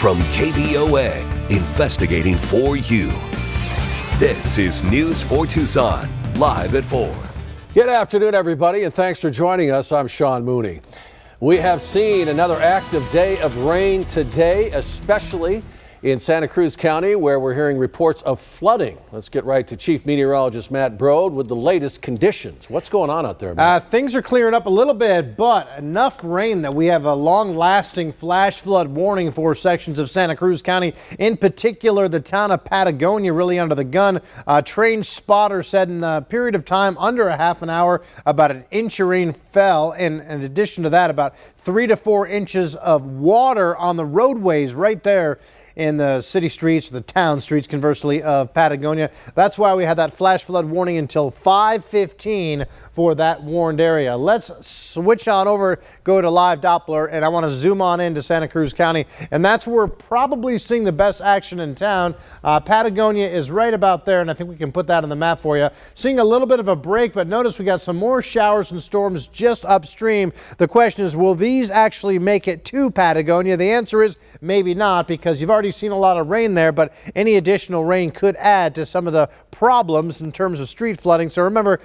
from KVOA, investigating for you. This is News for Tucson, live at 4. Good afternoon, everybody, and thanks for joining us. I'm Sean Mooney. We have seen another active day of rain today, especially in Santa Cruz County, where we're hearing reports of flooding. Let's get right to Chief Meteorologist Matt Brode with the latest conditions. What's going on out there, Matt? Things are clearing up a little bit, but enough rain that we have a long-lasting flash flood warning for sections of Santa Cruz County. In particular, the town of Patagonia really under the gun. A trained spotter said in a period of time under a half an hour, about an inch of rain fell. And in addition to that, about 3 to 4 inches of water on the roadways right there in the city streets, the town streets, conversely, of Patagonia. That's why we had that flash flood warning until 5:15 for that warned area. Let's switch on over, go to live Doppler, and I want to zoom on into Santa Cruz County, and that's where we're probably seeing the best action in town. Patagonia is right about there, and I think we can put that on the map for you. Seeing a little bit of a break, but notice we got some more showers and storms just upstream. The question is, will these actually make it to Patagonia? The answer is maybe not, because you've already seen a lot of rain there, but any additional rain could add to some of the problems in terms of street flooding. So remember,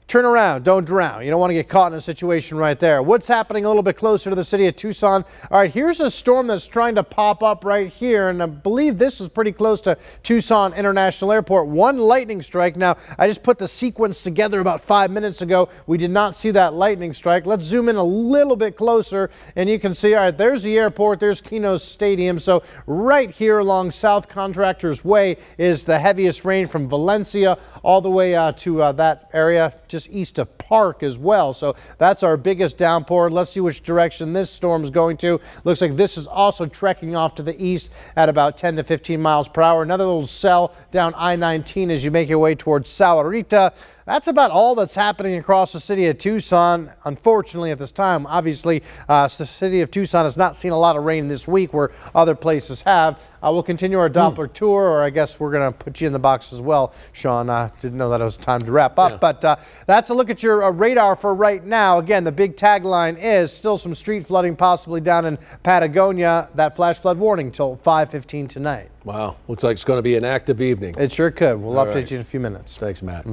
turn around, don't drown. You don't want to get caught in a situation right there. What's happening a little bit closer to the city of Tucson? All right, here's a storm that's trying to pop up right here, and I believe this is pretty close to Tucson International Airport. One lightning strike. Now, I just put the sequence together about 5 minutes ago. We did not see that lightning strike. Let's zoom in a little bit closer, and you can see, all right, there's the airport, there's Keno Stadium. So right here along South Contractors Way is the heaviest rain from Valencia all the way to that area just east of Park as well. So that's our biggest downpour. Let's see which direction this storm is going to. Looks like this is also trekking off to the east at about 10 to 15 miles per hour. Another little cell down I-19 as you make your way towards Sahuarita. That's about all that's happening across the city of Tucson, unfortunately, at this time. Obviously, the city of Tucson has not seen a lot of rain this week where other places have. We'll continue our Doppler tour, or I guess we're going to put you in the box as well, Sean. Didn't know that it was time to wrap up, but that's a look at your radar for right now. Again, the big tagline is still some street flooding possibly down in Patagonia. That flash flood warning till 5:15 tonight. Wow, looks like it's going to be an active evening. It sure could. We'll update you in a few minutes. Thanks, Matt.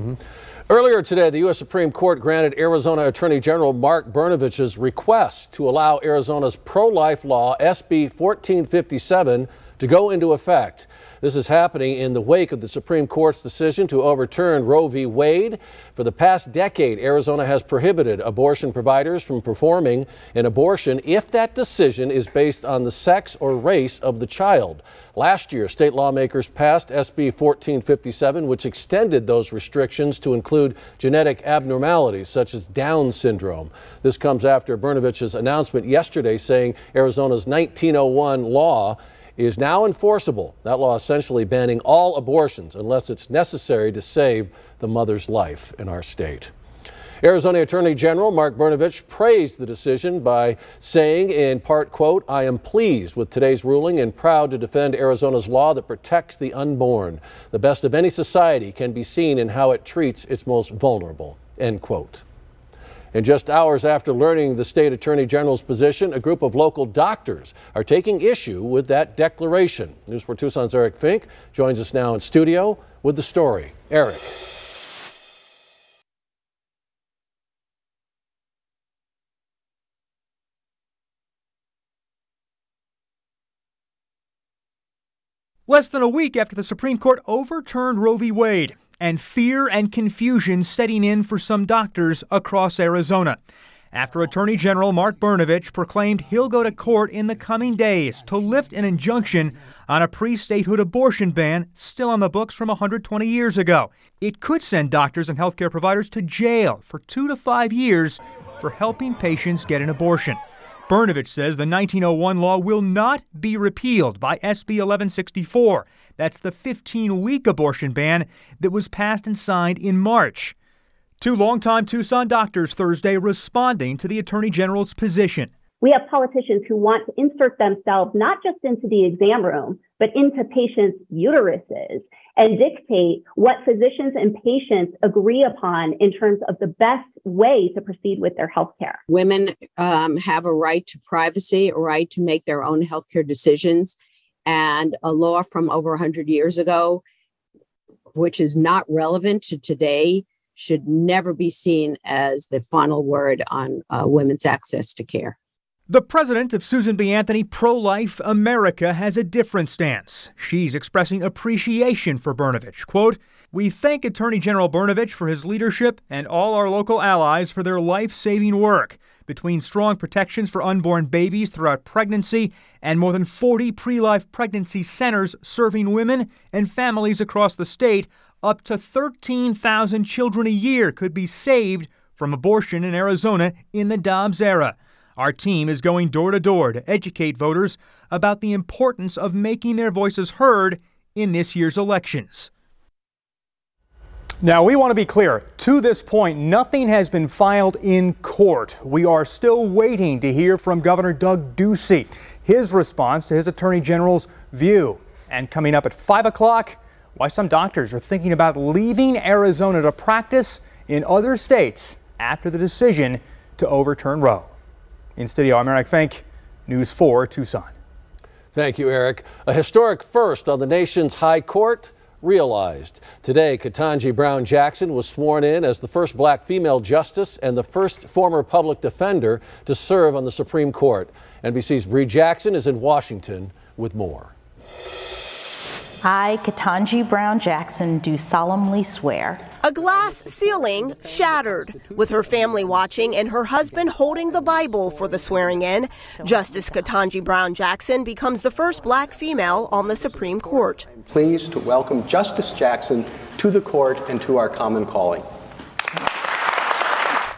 Earlier today, the U.S. Supreme Court granted Arizona Attorney General Mark Brnovich's request to allow Arizona's pro-life law, SB 1457, to go into effect. This is happening in the wake of the Supreme Court's decision to overturn Roe v. Wade. For the past decade, Arizona has prohibited abortion providers from performing an abortion if that decision is based on the sex or race of the child. Last year, state lawmakers passed SB 1457, which extended those restrictions to include genetic abnormalities such as Down syndrome. This comes after Brnovich's announcement yesterday saying Arizona's 1901 law is now enforceable. That law essentially banning all abortions unless it's necessary to save the mother's life in our state. Arizona Attorney General Mark Brnovich praised the decision by saying in part, quote, "I am pleased with today's ruling and proud to defend Arizona's law that protects the unborn. The best of any society can be seen in how it treats its most vulnerable," end quote. And just hours after learning the state attorney general's position, a group of local doctors are taking issue with that declaration. News 4 Tucson's Eric Fink joins us now in studio with the story. Eric. Less than a week after the Supreme Court overturned Roe v. Wade, and fear and confusion setting in for some doctors across Arizona, after Attorney General Mark Brnovich proclaimed he'll go to court in the coming days to lift an injunction on a pre-statehood abortion ban still on the books from 120 years ago. It could send doctors and healthcare providers to jail for 2 to 5 years for helping patients get an abortion. Brnovich says the 1901 law will not be repealed by SB 1164. That's the 15-week abortion ban that was passed and signed in March. Two longtime Tucson doctors Thursday responding to the Attorney General's position. We have politicians who want to insert themselves not just into the exam room, but into patients' uteruses and dictate what physicians and patients agree upon in terms of the best way to proceed with their health care. Women have a right to privacy, a right to make their own healthcare decisions. and a law from over 100 years ago, which is not relevant to today, should never be seen as the final word on women's access to care. The president of Susan B. Anthony Pro-Life America has a different stance. She's expressing appreciation for Brnovich. Quote, "We thank Attorney General Brnovich for his leadership and all our local allies for their life-saving work. Between strong protections for unborn babies throughout pregnancy and more than 40 pre-life pregnancy centers serving women and families across the state, up to 13,000 children a year could be saved from abortion in Arizona in the Dobbs era. Our team is going door to door to educate voters about the importance of making their voices heard in this year's elections." Now, we want to be clear. To this point, nothing has been filed in court. We are still waiting to hear from Governor Doug Ducey, his response to his Attorney General's view. And coming up at 5 o'clock, why some doctors are thinking about leaving Arizona to practice in other states after the decision to overturn Roe. In studio, I'm Eric Fink, News 4 Tucson. Thank you, Eric. A historic first on the nation's high court realized. Today, Ketanji Brown Jackson was sworn in as the first black female justice and the first former public defender to serve on the Supreme Court. NBC's Bree Jackson is in Washington with more. I, Ketanji Brown Jackson, do solemnly swear. A glass ceiling shattered. With her family watching and her husband holding the Bible for the swearing in, Justice Ketanji Brown Jackson becomes the first black female on the Supreme Court. I'm pleased to welcome Justice Jackson to the court and to our common calling.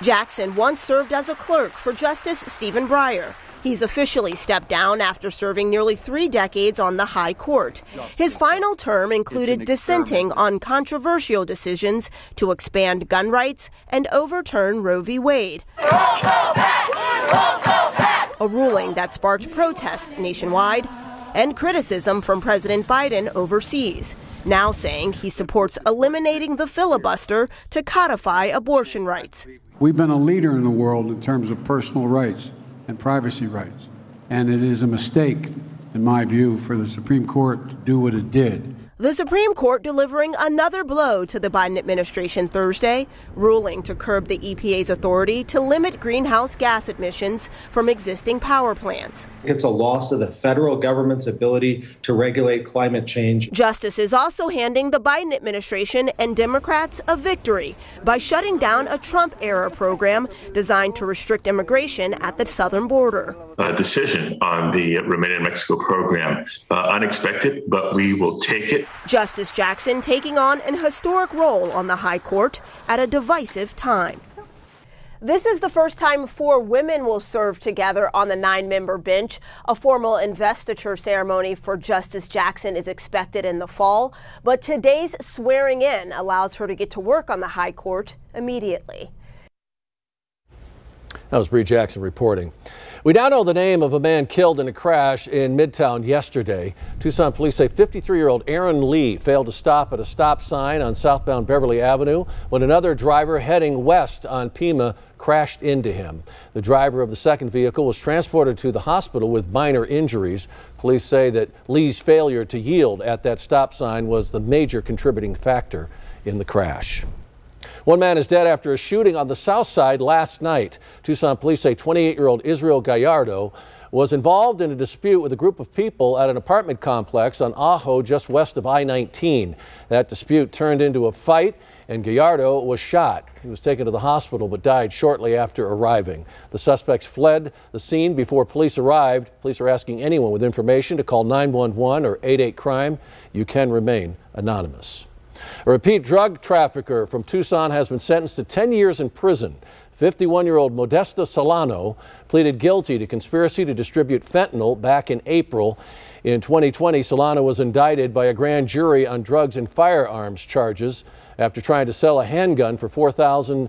Jackson once served as a clerk for Justice Stephen Breyer. He's officially stepped down after serving nearly 3 decades on the High Court. His final term included dissenting on controversial decisions to expand gun rights and overturn Roe v. Wade. A ruling that sparked protests nationwide and criticism from President Biden overseas, now saying he supports eliminating the filibuster to codify abortion rights. We've been a leader in the world in terms of personal rights and privacy rights. And it is a mistake, in my view, for the Supreme Court to do what it did. The Supreme Court delivering another blow to the Biden administration Thursday, ruling to curb the EPA's authority to limit greenhouse gas emissions from existing power plants. It's a loss of the federal government's ability to regulate climate change. Justice is also handing the Biden administration and Democrats a victory by shutting down a Trump-era program designed to restrict immigration at the southern border. A decision on the Remain in Mexico program, unexpected, but we will take it. Justice Jackson taking on an historic role on the High Court at a divisive time. This is the first time 4 women will serve together on the 9-member bench. A formal investiture ceremony for Justice Jackson is expected in the fall, but today's swearing in allows her to get to work on the High Court immediately. That was Bree Jackson reporting. We now know the name of a man killed in a crash in Midtown yesterday. Tucson police say 53-year-old Aaron Lee failed to stop at a stop sign on southbound Beverly Avenue when another driver heading west on Pima crashed into him. The driver of the second vehicle was transported to the hospital with minor injuries. Police say that Lee's failure to yield at that stop sign was the major contributing factor in the crash. One man is dead after a shooting on the south side last night. Tucson police say 28-year-old Israel Gallardo was involved in a dispute with a group of people at an apartment complex on Ajo just west of I-19. That dispute turned into a fight and Gallardo was shot. He was taken to the hospital but died shortly after arriving. The suspects fled the scene before police arrived. Police are asking anyone with information to call 911 or 88-CRIME. You can remain anonymous. A repeat drug trafficker from Tucson has been sentenced to 10 years in prison. 51-year-old Modesta Solano pleaded guilty to conspiracy to distribute fentanyl back in April. In 2020, Solano was indicted by a grand jury on drugs and firearms charges after trying to sell a handgun for $4,000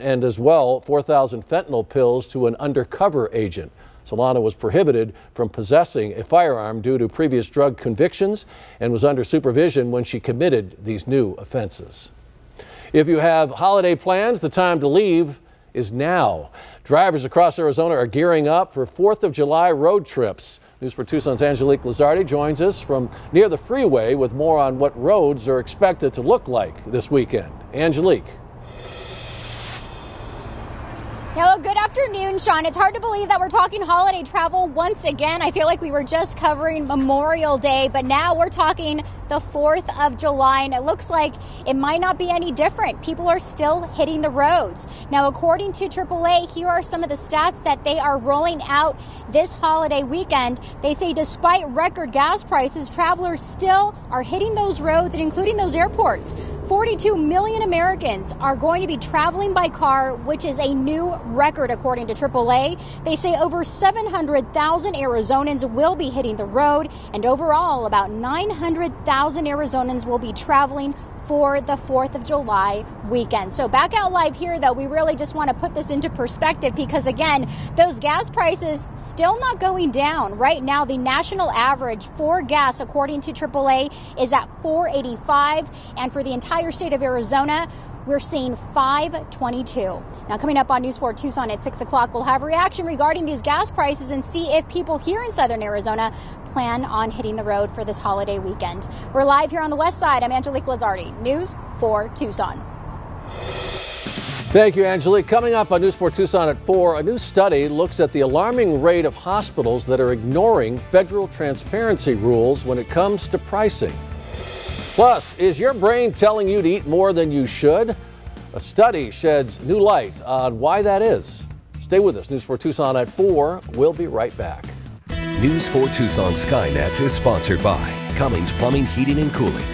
and as well 4,000 fentanyl pills to an undercover agent. Solano was prohibited from possessing a firearm due to previous drug convictions and was under supervision when she committed these new offenses. If you have holiday plans, the time to leave is now. Drivers across Arizona are gearing up for 4th of July road trips. News 4 Tucson's Angelique Lizardi joins us from near the freeway with more on what roads are expected to look like this weekend. Angelique. Hello, good afternoon, Sean. It's hard to believe that we're talking holiday travel once again. I feel like we were just covering Memorial Day, but now we're talking the 4th of July, and it looks like it might not be any different. People are still hitting the roads. Now, according to AAA, here are some of the stats that they are rolling out this holiday weekend. They say despite record gas prices, travelers still are hitting those roads and including those airports. 42 million Americans are going to be traveling by car, which is a new record according to AAA. They say over 700,000 Arizonans will be hitting the road, and overall about 900,000 Arizonans will be traveling for the 4th of July weekend. So back out live here, though, we really just want to put this into perspective because, again, those gas prices still not going down. Right now, the national average for gas, according to AAA, is at $4.85. And for the entire state of Arizona, we're seeing $5.22. Now, coming up on News 4 Tucson at 6 o'clock, we'll have a reaction regarding these gas prices and see if people here in southern Arizona plan on hitting the road for this holiday weekend. We're live here on the west side. I'm Angelique Lizardi, News 4 Tucson. Thank you, Angelique. Coming up on News 4 Tucson at 4, a new study looks at the alarming rate of hospitals that are ignoring federal transparency rules when it comes to pricing. Plus, is your brain telling you to eat more than you should? A study sheds new light on why that is. Stay with us. News 4 Tucson at 4. We'll be right back. News 4 Tucson Skynet is sponsored by Cummings Plumbing, Heating, and Cooling.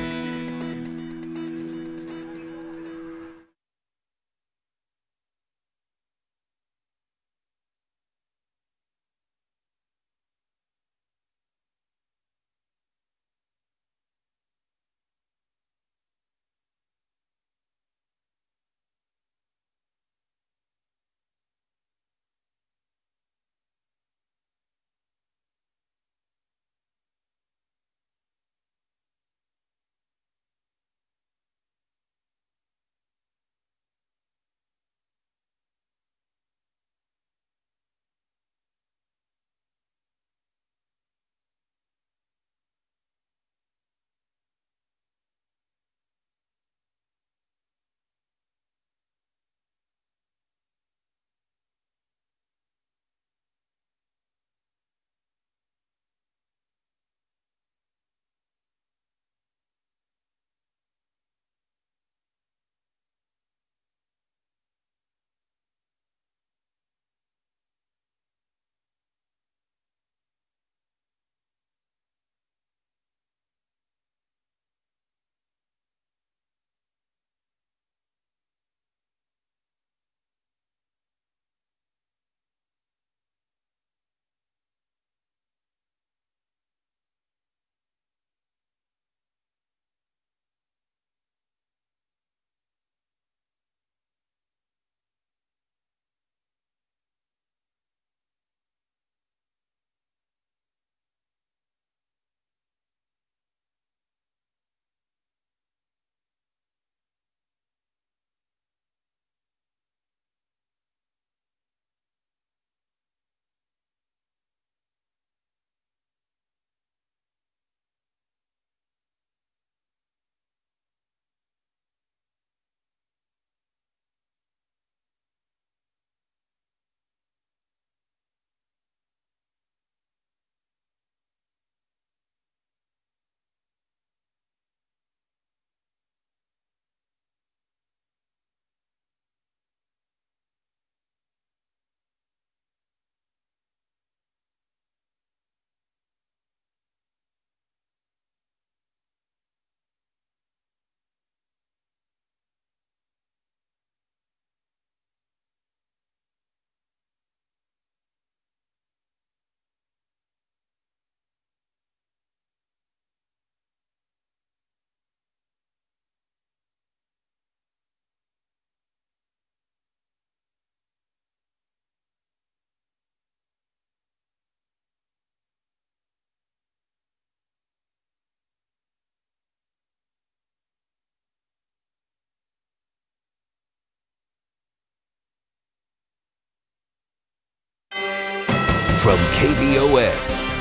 From KVOA,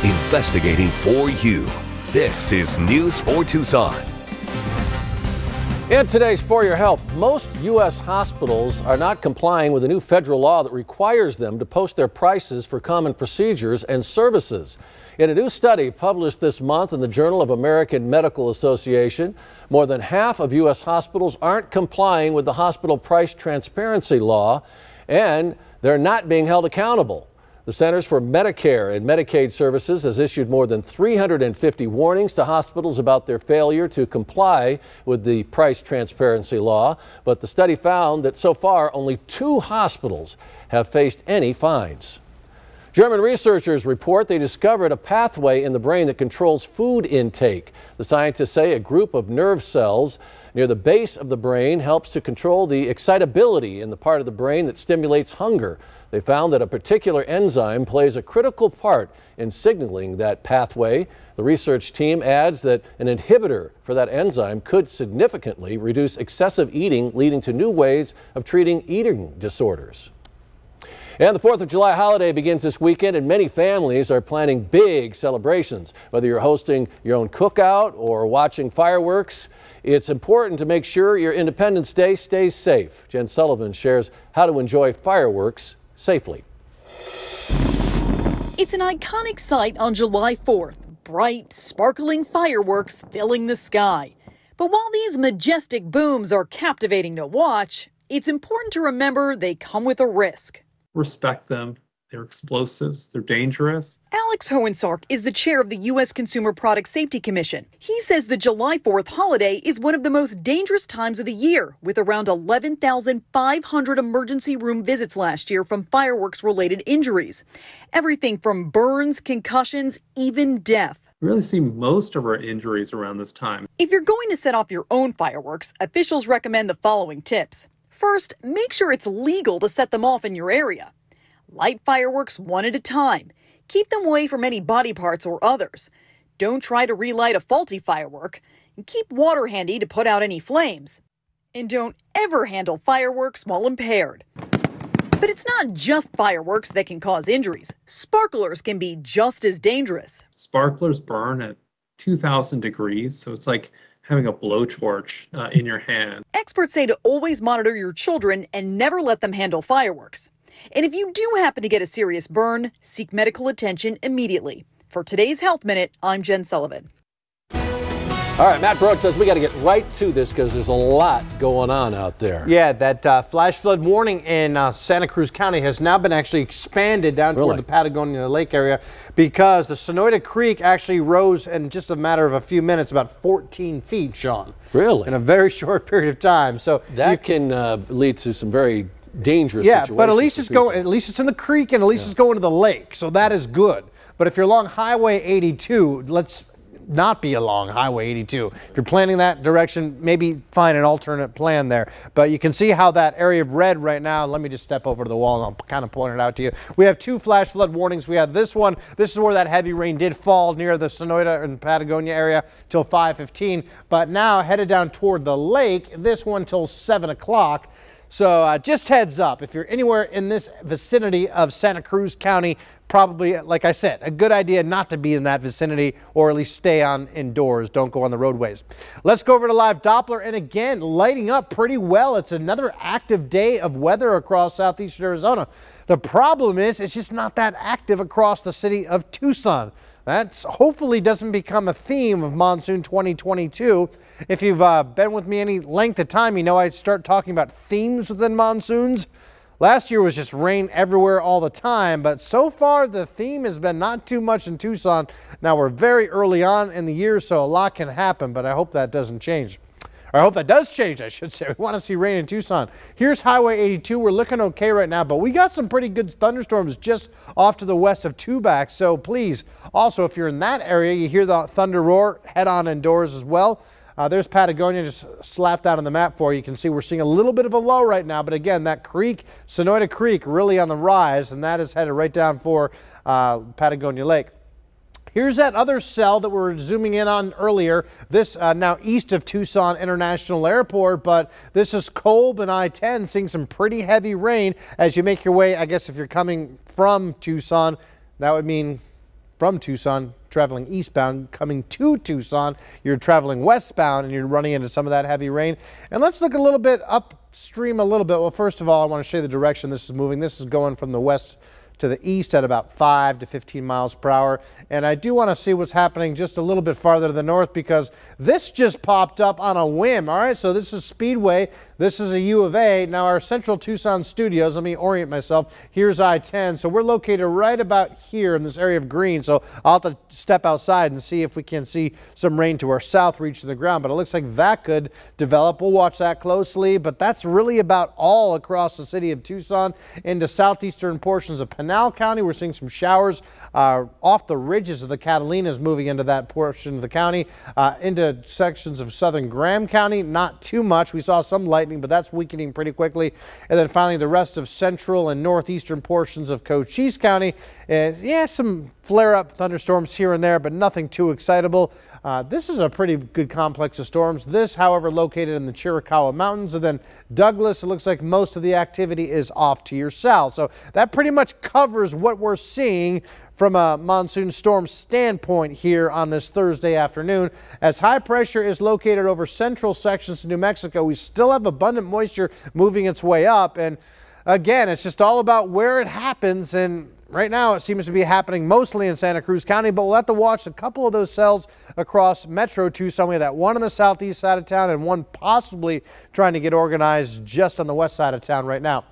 investigating for you. This is News 4 Tucson. In today's For Your Health, most U.S. hospitals are not complying with a new federal law that requires them to post their prices for common procedures and services. In a new study published this month in the Journal of American Medical Association, more than half of U.S. hospitals aren't complying with the hospital price transparency law, and they're not being held accountable. The Centers for Medicare and Medicaid Services has issued more than 350 warnings to hospitals about their failure to comply with the price transparency law, but the study found that so far only 2 hospitals have faced any fines. German researchers report they discovered a pathway in the brain that controls food intake. The scientists say a group of nerve cells near the base of the brain helps to control the excitability in the part of the brain that stimulates hunger. They found that a particular enzyme plays a critical part in signaling that pathway. The research team adds that an inhibitor for that enzyme could significantly reduce excessive eating, leading to new ways of treating eating disorders. And the 4th of July holiday begins this weekend, and many families are planning big celebrations. Whether you're hosting your own cookout or watching fireworks, it's important to make sure your Independence Day stays safe. Jen Sullivan shares how to enjoy fireworks safely. It's an iconic sight on July 4th. Bright, sparkling fireworks filling the sky. But while these majestic booms are captivating to watch, it's important to remember they come with a risk. Respect them. They're explosives. They're dangerous. Alex Hohensark is the chair of the U.S. Consumer Product Safety Commission. He says the July 4th holiday is one of the most dangerous times of the year, with around 11,500 emergency room visits last year from fireworks-related injuries. Everything from burns, concussions, even death. We really see most of our injuries around this time. If you're going to set off your own fireworks, officials recommend the following tips. First, make sure it's legal to set them off in your area. Light fireworks one at a time. Keep them away from any body parts or others. Don't try to relight a faulty firework. And keep water handy to put out any flames. And don't ever handle fireworks while impaired. But it's not just fireworks that can cause injuries. Sparklers can be just as dangerous. Sparklers burn at 2,000 degrees, so it's like having a blowtorch in your hand. Experts say to always monitor your children and never let them handle fireworks. And if you do happen to get a serious burn, seek medical attention immediately. For today's Health Minute, I'm Jen Sullivan. All right, Matt Broad says we got to get right to this because there's a lot going on out there. Yeah, that flash flood warning in Santa Cruz County has now been actually expanded down toward the Patagonia Lake area because the Sonoita Creek actually rose in just a matter of a few minutes, about 14 feet, Sean. Really? In a very short period of time. So that can lead to some very dangerous situations. Yeah, but at least it's going. At least it's in the creek, and at least it's going to the lake, so that is good. But if you're along Highway 82, let's not be along Highway 82. If you're planning that direction, maybe find an alternate plan there. But you can see how that area of red right now. Let me just step over to the wall and I'll kind of point it out to you. We have 2 flash flood warnings. We have this one. This is where that heavy rain did fall near the Sonoita and Patagonia area till 5:15. But now headed down toward the lake. This one till 7 o'clock. So just heads up, if you're anywhere in this vicinity of Santa Cruz County, probably, like I said, a good idea not to be in that vicinity, or at least stay on indoors. Don't go on the roadways. Let's go over to live Doppler, and again, lighting up pretty well. It's another active day of weather across southeastern Arizona. The problem is it's just not that active across the city of Tucson. That hopefully doesn't become a theme of monsoon 2022. If you've been with me any length of time, you know I start talking about themes within monsoons. Last year was just rain everywhere all the time, but so far the theme has been not too much in Tucson. Now we're very early on in the year, so a lot can happen, but I hope that doesn't change. Or I hope that does change, I should say. We want to see rain in Tucson. Here's Highway 82. We're looking okay right now, but we got some pretty good thunderstorms just off to the west of Tubac. So please, also, if you're in that area, you hear the thunder roar, head on indoors as well. There's Patagonia just slapped out on the map for you. You can see we're seeing a little bit of a low right now, but again, that creek, Sonoita Creek, really on the rise, and that is headed right down for Patagonia Lake. Here's that other cell that we're zooming in on earlier. This now east of Tucson International Airport, but this is Kolb and I-10, seeing some pretty heavy rain as you make your way. I guess if you're coming from Tucson, that would mean from Tucson, traveling eastbound, coming to Tucson. You're traveling westbound and you're running into some of that heavy rain. And let's look a little bit upstream a little bit. Well, first of all, I want to show you the direction this is moving. This is going from the west to the east at about 5 to 15 miles per hour. And I do want to see what's happening just a little bit farther to the north, because this just popped up on a whim. All right, so this is Speedway. This is a U of A. Now our central Tucson studios, let me orient myself. Here's I-10. So we're located right about here in this area of green. So I'll have to step outside and see if we can see some rain to our south reach the ground. But it looks like that could develop. We'll watch that closely. But that's really about all across the city of Tucson. Into southeastern portions of Pinal County, we're seeing some showers off the ridges of the Catalinas, moving into that portion of the county. Into sections of southern Graham County, not too much. We saw some lightning, but that's weakening pretty quickly. And then finally, the rest of central and northeastern portions of Cochise County. Yeah, some flare-up thunderstorms here and there, but nothing too excitable. This is a pretty good complex of storms. This, however, located in the Chiricahua Mountains. And then Douglas, it looks like most of the activity is off to your south. So that pretty much covers what we're seeing from a monsoon storm standpoint here on this Thursday afternoon. As high pressure is located over central sections of New Mexico, we still have abundant moisture moving its way up. And again, it's just all about where it happens. And right now, it seems to be happening mostly in Santa Cruz County, but we'll have to watch a couple of those cells across Metro Tucson. We have that one on the southeast side of town and one possibly trying to get organized just on the west side of town right now.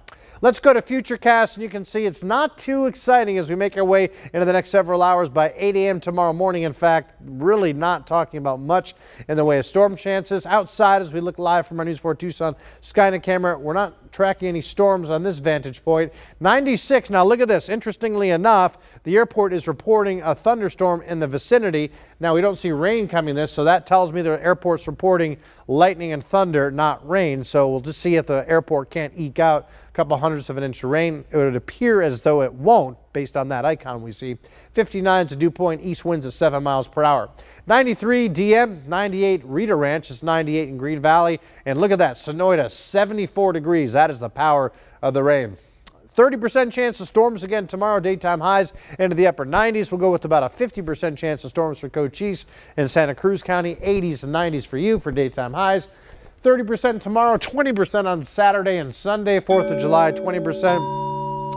Let's go to Futurecast, and you can see it's not too exciting as we make our way into the next several hours. By 8 a.m. tomorrow morning, in fact, really not talking about much in the way of storm chances. Outside, as we look live from our News 4 Tucson Skynet camera, we're not tracking any storms on this vantage point. 96. Now look at this. Interestingly enough, the airport is reporting a thunderstorm in the vicinity. Now we don't see rain coming this, so that tells me the airport's reporting lightning and thunder, not rain. So we'll just see if the airport can't eke out a couple hundredths of an inch of rain. It would appear as though it won't, based on that icon we see. 59 to Dew Point, east winds at 7 miles per hour. 93 DM, 98 Rita Ranch, it's 98 in Green Valley. And look at that, Sonoyta, 74 degrees. That is the power of the rain. 30% chance of storms again tomorrow, daytime highs into the upper 90s. We'll go with about a 50% chance of storms for Cochise and Santa Cruz County, 80s and 90s for you for daytime highs. 30% tomorrow, 20% on Saturday and Sunday, 4th of July, 20%.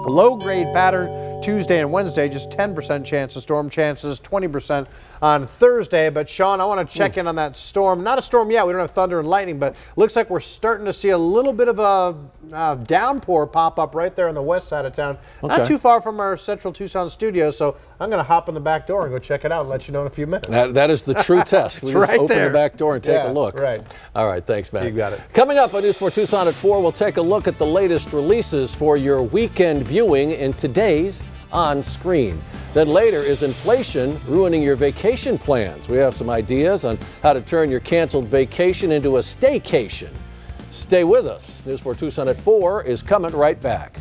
Low grade pattern Tuesday and Wednesday, just 10% chance of storm chances, 20% on Thursday. But Sean, I want to check in on that storm. Not a storm yet. We don't have thunder and lightning, but looks like we're starting to see a little bit of a downpour pop up right there on the west side of town. Okay. Not too far from our central Tucson studio. So I'm going to hop in the back door and go check it out and let you know in a few minutes. That is the true test. We just right open there. the back door and take a look. Right. All right. Thanks, Matt. You got it. Coming up on News 4 Tucson at 4, we'll take a look at the latest releases for your weekend viewing in today's On Screen. Then later, is inflation ruining your vacation plans? We have some ideas on how to turn your canceled vacation into a staycation. Stay with us. News 4 Tucson at 4 is coming right back.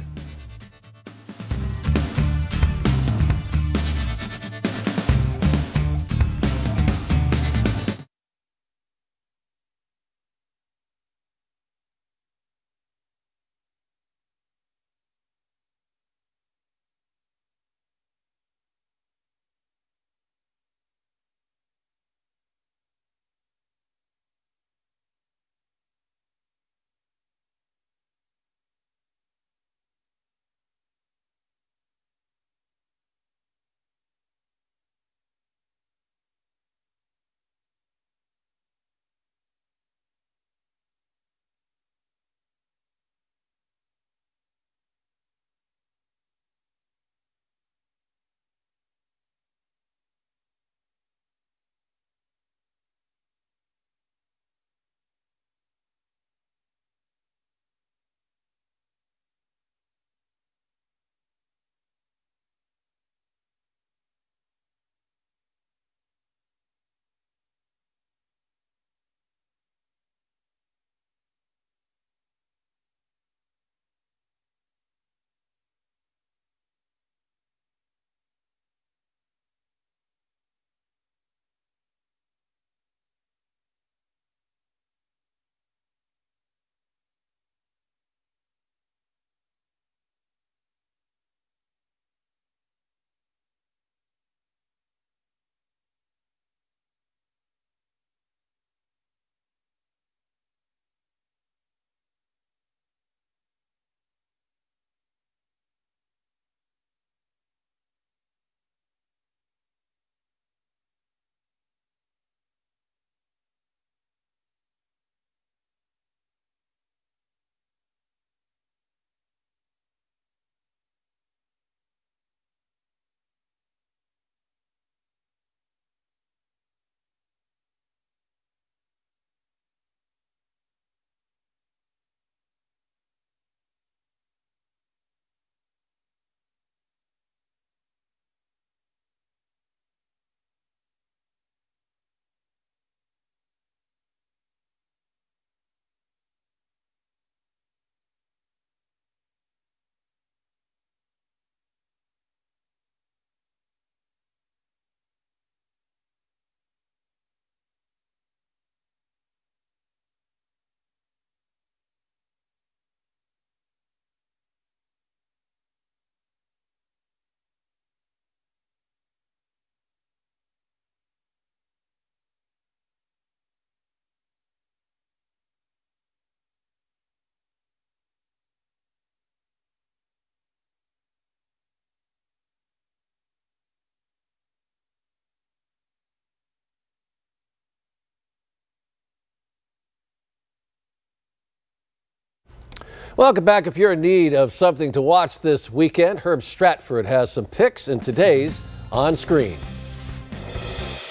Welcome back. If you're in need of something to watch this weekend, Herb Stratford has some picks in today's On Screen.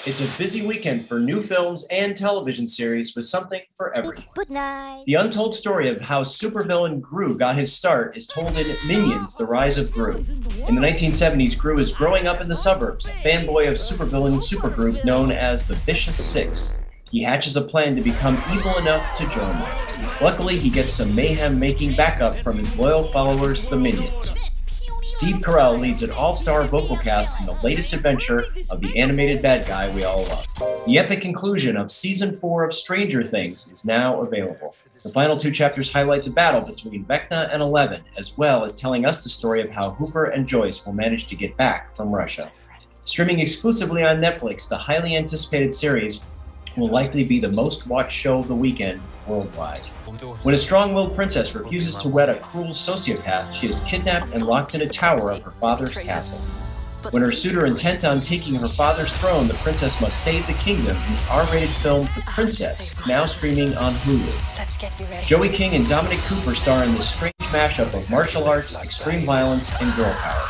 It's a busy weekend for new films and television series with something for everyone. Good night. The untold story of how supervillain Gru got his start is told in Minions: The Rise of Gru. In the 1970s, Gru is growing up in the suburbs, a fanboy of supervillain supergroup known as the Vicious Six. He hatches a plan to become evil enough to join them. Luckily, he gets some mayhem-making backup from his loyal followers, the Minions. Steve Carell leads an all-star vocal cast in the latest adventure of the animated bad guy we all love. The epic conclusion of Season 4 of Stranger Things is now available. The final 2 chapters highlight the battle between Vecna and Eleven, as well as telling us the story of how Hooper and Joyce will manage to get back from Russia. Streaming exclusively on Netflix, the highly anticipated series will likely be the most watched show of the weekend worldwide. When a strong-willed princess refuses to wed a cruel sociopath, she is kidnapped and locked in a tower of her father's castle. When her suitor intent on taking her father's throne, the princess must save the kingdom in the R-rated film The Princess, now streaming on Hulu. Joey King and Dominic Cooper star in this strange mashup of martial arts, extreme violence, and girl power.